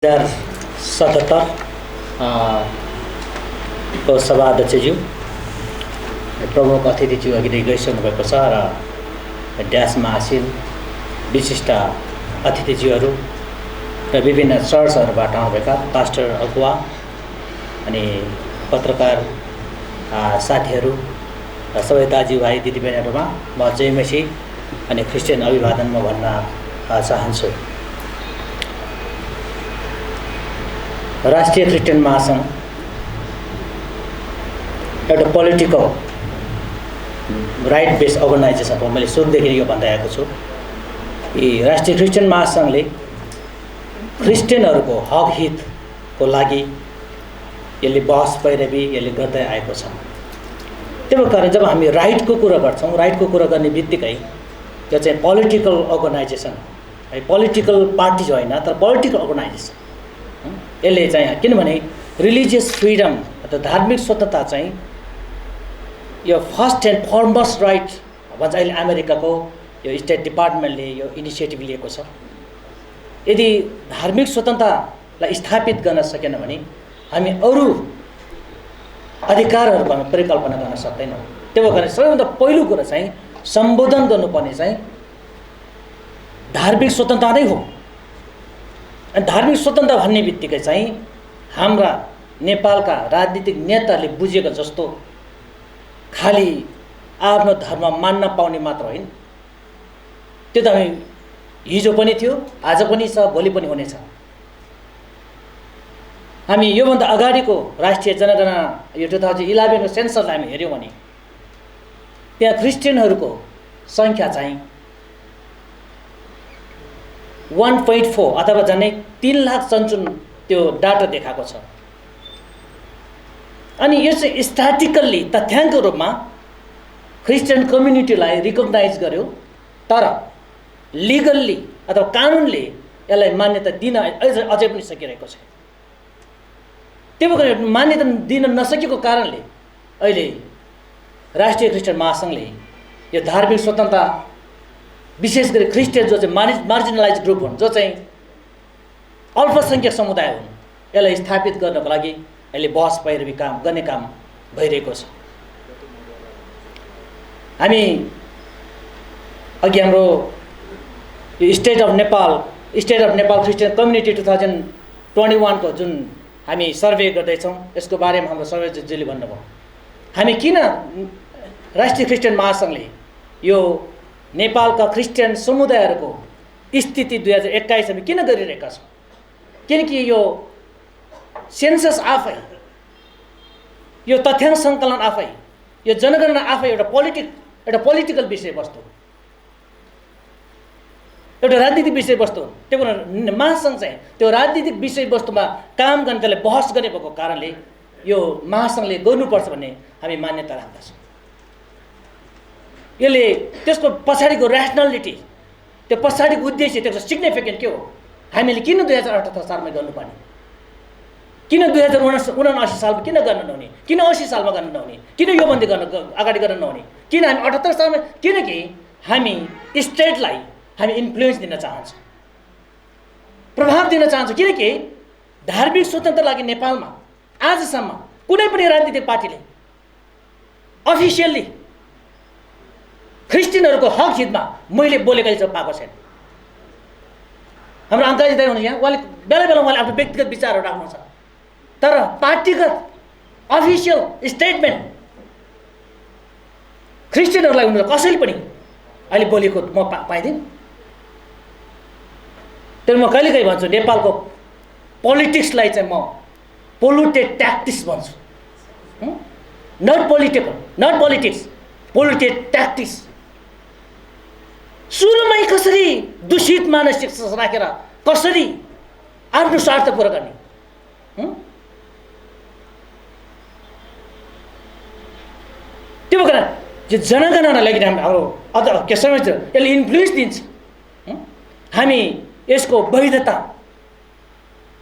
2077 को सभाध्यक्षज्यू प्रमुख अतिथिज्यू अघि गइसक्नु भएको छ र ड्यासमा आसीन विशिष्ट अतिथिज्यूहरू र विभिन्न चर्चहरूबाट आउनुभएका पास्टर अगुवा अनि पत्रकार साथीहरू र सबै दाजुभाइ दिदीबहिनीहरूमा म जय मसीह अनि क्रिस्चियन अभिवादन म भन्न चाहन्छु। राष्ट्रिय क्रिस्चियन महासंघ एउटा पोलिटिकल राइट बेस्ड अर्गनाइजेसन हो। मैले सुरुदेखि यो भन्दै आएको छु। यी राष्ट्रिय क्रिस्चियन महासंघले क्रिस्चियनहरूको हक हितको लागि यसले बहस पैरवी यसले गर्दै आएको छ। त्यही कारण जब हामी राइटको कुरा गर्छौँ, राइटको कुरा गर्ने बित्तिकै यो चाहिँ पोलिटिकल अर्गनाइजेसन है, पोलिटिकल पार्टी होइन तर पोलिटिकल अर्गनाइजेसन। यसले चाहिँ किनभने रिलिजियस फ्रिडम अथवा धार्मिक स्वतन्त्रता चाहिँ यो फर्स्ट एन्ड फरमोस्ट राइट भन्छ। अहिले अमेरिकाको यो स्टेट डिपार्टमेन्टले यो इनिसिएटिभ लिएको छ। यदि धार्मिक स्वतन्त्रतालाई स्थापित गर्न सकेन भने हामी अरू अधिकारहरूको हामी परिकल्पना गर्न सक्दैनौँ। त्यही भएर सबैभन्दा पहिलो कुरा चाहिँ सम्बोधन गर्नुपर्ने चाहिँ धार्मिक स्वतन्त्रता नै हो। अनि धार्मिक स्वतन्त्रता भन्ने बित्तिकै चाहिँ हाम्रा नेपालका राजनीतिक नेताहरूले बुझेको जस्तो खालि आफ्नो धर्म मान्न पाउने मात्र होइन। त्यो त हामी हिजो पनि थियो, आज पनि छ, भोलि पनि हुनेछ। हामी योभन्दा अगाडिको राष्ट्रिय जनगणना यो 2011को सेन्ससलाई हामी हेऱ्यौँ भने त्यहाँ क्रिस्चियनहरूको सङ्ख्या चाहिँ 1.4 अथवा झन्डै 3 लाख चन्चुन त्यो डाटा देखाएको छ। अनि यो चाहिँ स्ट्याटिकल्ली तथ्याङ्क रूपमा क्रिस्चियन कम्युनिटीलाई रिकग्नाइज गर्यो, तर लिगल्ली अथवा कानुनले यसलाई मान्यता दिन अझै पनि सकिरहेको छ। त्यो भएर मान्यता दिन नसकेको कारणले अहिले राष्ट्रिय क्रिस्चियन महासंघले यो धार्मिक स्वतन्त्रता विशेष गरी क्रिस्चियन जो चाहिँ मार्जिनलाइज ग्रुप हुन्, जो चाहिँ अल्पसङ्ख्यक समुदाय हुन्, यसलाई स्थापित गर्नको लागि अहिले बहस पैरवी गर्ने काम भइरहेको छ। हामी अघि हाम्रो यो state of Nepal Christian community 2021 को जुन हामी सर्वे गर्दैछौँ, यसको बारेमा हाम्रो सर्वेज्यूले भन्नुभयो हामी किन राष्ट्रिय क्रिस्चियन महासंघले यो नेपालका क्रिस्चियन समुदायहरूको स्थिति 2021 हामी किन गरिरहेका छौँ। किनकि यो सेन्सस आफै, यो तथ्याङ्क सङ्कलन आफै, यो जनगणना आफै एउटा पोलिटिकल विषयवस्तु, एउटा राजनीतिक विषयवस्तु। त्यो भएर महासंघ चाहिँ त्यो राजनीतिक विषयवस्तुमा काम गर्ने, त्यसलाई बहस गर्ने भएको कारणले यो महासंघले गर्नुपर्छ भन्ने हामी मान्यता राख्दछौँ। यसले त्यसको पछाडिको ऱ्यासनालिटी, त्यो पछाडिको उद्देश्य, त्यसको सिग्निफिकेन्ट के हो, हामीले किन 2078 सालमा गर्नुपर्ने, किन 2079 सालमा किन गर्न नहुने, किन 80 सालमा गर्न नहुने, किन योभन्दा अगाडि गर्न नहुने, किन हामी 78 सालमा, किनकि हामी स्टेटलाई हामी इन्फ्लुएन्स दिन चाहन्छौँ, प्रभाव दिन चाहन्छौँ। किनकि धार्मिक स्वतन्त्रता लागि नेपालमा आजसम्म कुनै पनि राजनीतिक पार्टीले अफिसियल्ली क्रिस्चियनहरूको हक हितमा मैले बोलेको चाहिँ पाएको छैन। हाम्रो अङ्काजी दाइ हुनुहुन्छ यहाँ, उहाँले बेला बेला उहाँले आफ्नो व्यक्तिगत विचारहरू राख्नुहुन्छ, तर पार्टीगत अफिसियल स्टेटमेन्ट क्रिस्चियनहरूलाई हुनु कसैले पनि अहिले बोलेको म पाइदिनँ। तर म कहिलेकाहीँ भन्छु नेपालको पोलिटिक्सलाई चाहिँ म पोल्युटेड ट्याक्टिक्स भन्छु। Not politics, polluted tactics. सुरुमै कसरी दूषित मानसिक राखेर कसरी आफ्नो स्वार्थ पुरा गर्ने, त्यो भएर यो जनगणनालाई हाम्रो के समझ यसले इन्फ्लुएन्स दिन्छ। हामी यसको वैधता,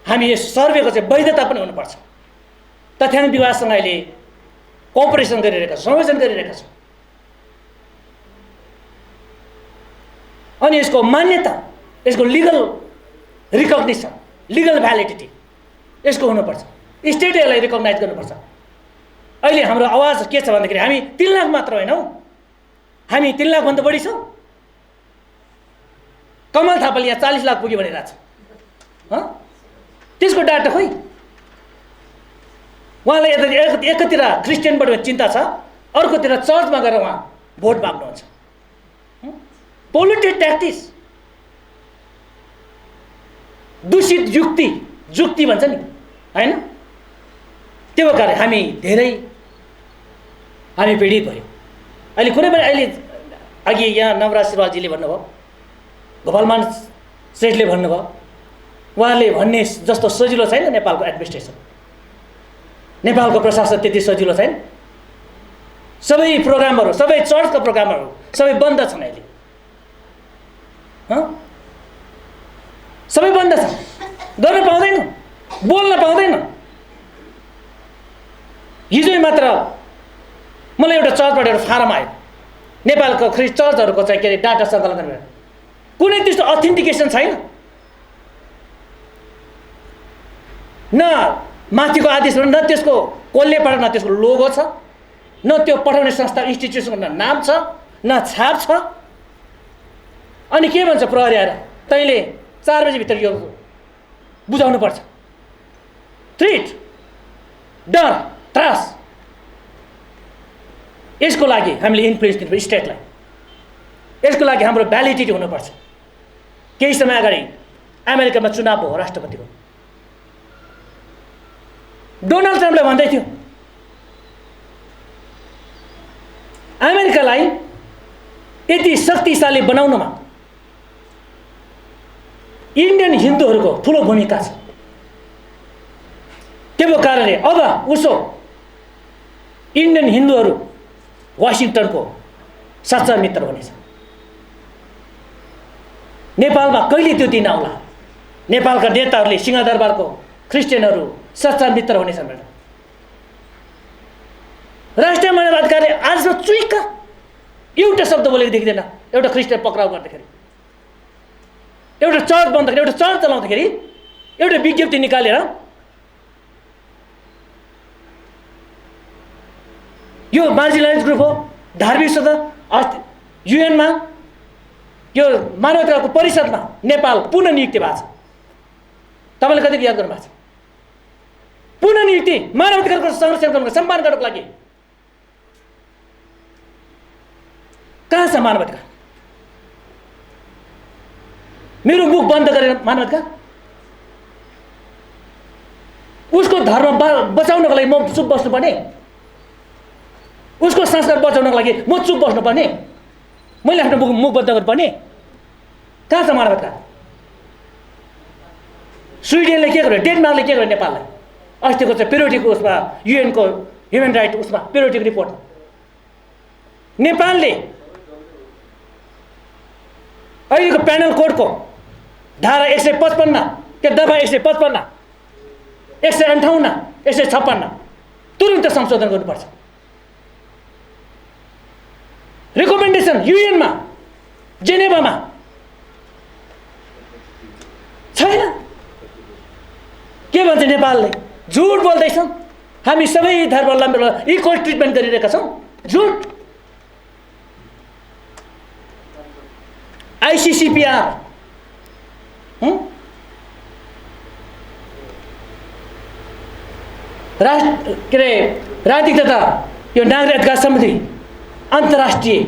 हामी यस सर्वेको चाहिँ वैधता पनि हुनुपर्छ। तथ्याङ्क विभागसँग अहिले कोअपरेसन गरिरहेका छौँ, संयोजन गरिरहेका छौँ। अनि यसको मान्यता, यसको लिगल रिकग्निसन लिगल भ्यालिडिटी यसको हुनुपर्छ, स्टेटले यसलाई रिकगनाइज गर्नुपर्छ। अहिले हाम्रो आवाज के छ भन्दाखेरि हामी 3 लाख मात्र होइनौँ, हामी 3 लाखभन्दा बढी छौँ। कमल थापाले यहाँ 40 लाख पुग्यो भनिरहेको छ, त्यसको डाटा खोइ। उहाँलाई एकातिर क्रिस्चियनबाट चिन्ता छ, अर्कोतिर चर्चमा गएर उहाँ भोट माग्नुहुन्छ। पोलिटिक ट्याक्टिक्स, दूषित जुक्ति भन्छ नि, होइन? त्यो कारण हामी पीडित भयौँ। अहिले कुनै पनि अघि यहाँ नवराज श्रीवाजीले भन्नुभयो, गोपालमान सेठले भन्नुभयो, उहाँले भन्ने जस्तो सजिलो छैन नेपालको एडमिनिस्ट्रेसन, नेपालको प्रशासन त्यति सजिलो छैन। सबै प्रोग्रामहरू, सबै चर्चका प्रोग्रामहरू सबै बन्द छन् अहिले, सबै बन्द छन्, गर्न पाउँदैन, बोल्न पाउँदैन। हिजो मात्र मलाई एउटा चर्चबाट एउटा फारम आयो, नेपालको चर्चहरूको चाहिँ के अरे डाटा सङ्कलन गरेर, कुनै त्यस्तो अथेन्टिकेसन छैन, न माथिको आदेश, न त्यसको कसले पठाउन, न त्यसको लोगो छ, न त्यो पठाउने संस्था इन्स्टिट्युसनको नाम छ, न छाप छ। अनि के भन्छ प्रहरी आएर, तैँले 4 बजीभित्र यो बुझाउनु पर्छ। थ्रेट, डर, त्रास, यसको लागि हामीले इन्फ्लुएन्स दिनुपर्छ स्टेटलाई। यसको लागि हाम्रो भ्यालिडिटी हुनुपर्छ। केही समय अगाडि अमेरिकामा चुनाव भयो राष्ट्रपतिको, डोनाल्ड ट्रम्पले भन्दै थियो अमेरिकालाई यति शक्तिशाली बनाउनमा इन्डियन हिन्दूहरूको ठुलो भूमिका छ। त्यो कारणले अब उसो इन्डियन हिन्दूहरू वासिङटनको सच्चा मित्र हुनेछ। नेपालमा कहिले त्यो दिन आउला? नेपालका नेताहरूले सिंहदरबारको क्रिस्चियनहरू सच्चा मित्र हुनेछन् भनेर राष्ट्रिय मानवाधिकारले आजसम्म चुइक्का एउटा शब्द बोलेको देखिँदैन। एउटा क्रिस्चियन पक्राउ गर्दाखेरि, एउटा चर्च बन्दाखेरि, एउटा चर्च चलाउँदाखेरि एउटा विज्ञप्ति निकालेर यो मार्जिनलाइज ग्रुप हो, धार्मिक सदस्य, युएनमा यो मानवाधिकारको परिषदमा नेपाल पुनः नियुक्ति भएको छ। तपाईँले कतिको याद गर्नुभएको छ? पुनः नियुक्ति मानवाधिकारको संरक्षण गर्नको, सम्मान गर्नको लागि। कहाँ छ मानवाधिकार? मेरो मुख बन्द गरेर मानवाधिकार, उसको धर्म बचाउनको लागि म चुप बस्नुपर्ने, उसको संस्कार बचाउनको लागि म चुप बस्नुपर्ने, मैले आफ्नो मुख बन्द गर्नुपर्ने? कहाँ छ मानवाधिकार? स्विडेनले के गर्यो, डेनमार्कले के गर्यो नेपाललाई? अस्तिको चाहिँ पिरियोडिक उसमा युएनको ह्युमन राइट उसमा पिरियोडिक रिपोर्ट नेपालले अहिलेको प्यानल कोडको धारा 155 त्यो दफा 155 158 156 तुरुन्त संशोधन गर्नुपर्छ। रिकमेन्डेसन युएनमा जेनेभामा छैन। के भन्छ नेपालले? झुट बोल्दैछौँ, हामी सबै धर्मावलम्बीलाई इक्वल ट्रिटमेन्ट गरिरहेका छौँ। झुट। आइसिसिपिआर के अरे राजनीतिक तथा यो नागरिक अधिकार सम्बन्धी अन्तर्राष्ट्रिय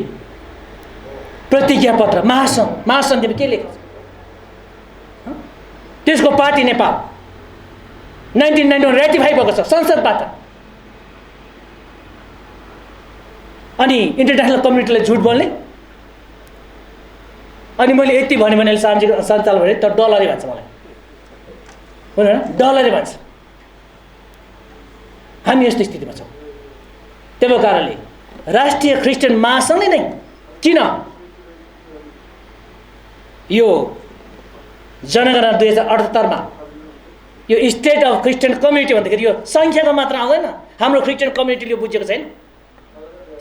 प्रतिज्ञा पत्र महासन्धिमा के लेखेको छ? त्यसको पार्टी नेपाल 1991 रेटिफाई भएको छ संसदबाट। अनि इन्टरनेसनल कम्युनिटीलाई झुट बोल्ने। अनि मैले यति भने भने सामाजिक सञ्जाल भने त डलरै भन्छ मलाई, होइन? डलरै भन्छ। हामी यस्तो स्थितिमा छौँ। त्यो कारणले राष्ट्रिय क्रिस्चियन महासङ्घले नै किन यो जनगणना 2078 मा यो स्टेट अफ क्रिस्चियन कम्युनिटी भन्दाखेरि यो सङ्ख्याको मात्र आउँदैन। हाम्रो क्रिस्चियन कम्युनिटीले बुझेको छैन,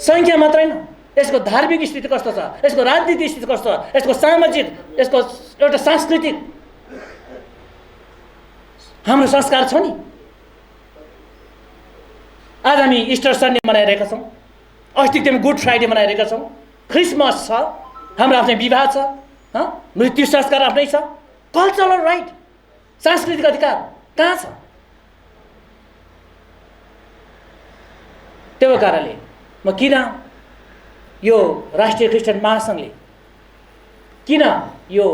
सङ्ख्या मात्र होइन, यसको धार्मिक स्थिति कस्तो छ, यसको राजनीतिक स्थिति कस्तो छ, यसको सामाजिक, यसको एउटा सांस्कृतिक हाम्रो संस्कार छ नि। आज हामी इस्टर सन्डे मनाइरहेका छौँ, अस्ति हामी गुड फ्राइडे मनाइरहेका छौँ, क्रिसमस छ, हाम्रो आफ्नै विवाह छ, मृत्यु संस्कार आफ्नै छ, कल्चरल राइट, सांस्कृतिक अधिकार कहाँ छ? त्यो कारणले म किन यो राष्ट्रिय क्रिस्चियन महासङ्घले किन यो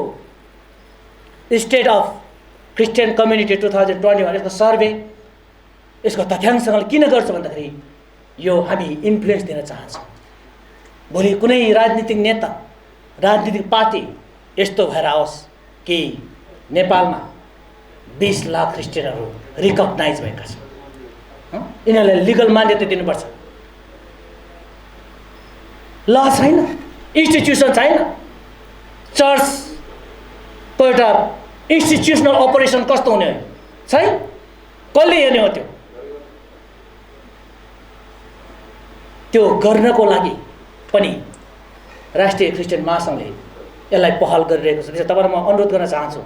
स्टेट अफ क्रिस्चियन कम्युनिटी 2021 यसको सर्वे यसको तथ्याङ्कसँग किन गर्छ भन्दाखेरि यो हामी इन्फ्लुएन्स दिन चाहन्छौँ। भोलि कुनै राजनीतिक नेता, राजनीतिक पार्टी यस्तो भएर आओस् कि नेपालमा 20 लाख क्रिस्चियनहरू रिकग्नाइज भएका छन्, यिनीहरूलाई लिगल मान्यता दिनुपर्छ। ल छैन, इन्स्टिट्युसन छैन, चर्चको एउटा इन्स्टिट्युसनल अपरेसन कस्तो हुने हो छैन, कसले हेर्ने हो? त्यो गर्नको लागि पनि राष्ट्रिय क्रिस्चियन महासङ्घले यसलाई पहल गरिरहेको छ। तपाईँलाई म अनुरोध गर्न चाहन्छु,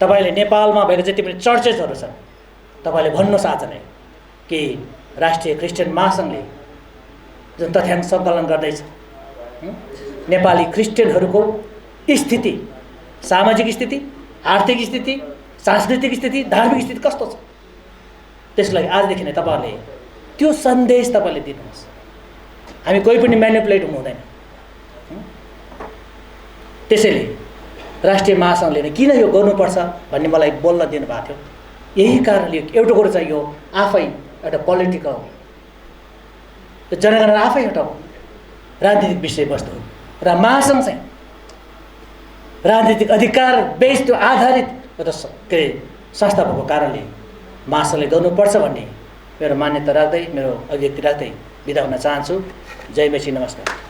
तपाईँले नेपालमा भएको जति पनि चर्चेसहरू छन् तपाईँले भन्नुहोस् आज नै कि राष्ट्रिय क्रिस्चियन महासङ्घले जुन तथ्याङ्क सङ्कलन गर्दैछ, नेपाली क्रिस्चियनहरूको स्थिति, सामाजिक स्थिति, आर्थिक स्थिति, सांस्कृतिक स्थिति, धार्मिक स्थिति कस्तो छ, त्यसको लागि आजदेखि नै तपाईँहरूले त्यो सन्देश तपाईँले दिनुहोस्। हामी कोही पनि म्यानिपुलेट हुनु हुँदैन। त्यसैले राष्ट्रिय महासङ्घले नै किन यो गर्नुपर्छ भन्ने मलाई बोल्न दिनुभएको थियो। यही कारणले एउटा कुरो चाहिँ यो आफै एउटा पोलिटिकल, जनगणना आफै एउटा राजनीतिक विषयवस्तु हो र महासङ्घ चाहिँ राजनीतिक अधिकार बेस्ड आधारित एउटा संस्था भएको कारणले महासङ्घले गर्नुपर्छ भन्ने मेरो मान्यता राख्दै, मेरो अभिव्यक्ति राख्दै बिदा हुन चाहन्छु। जय मेची, नमस्कार।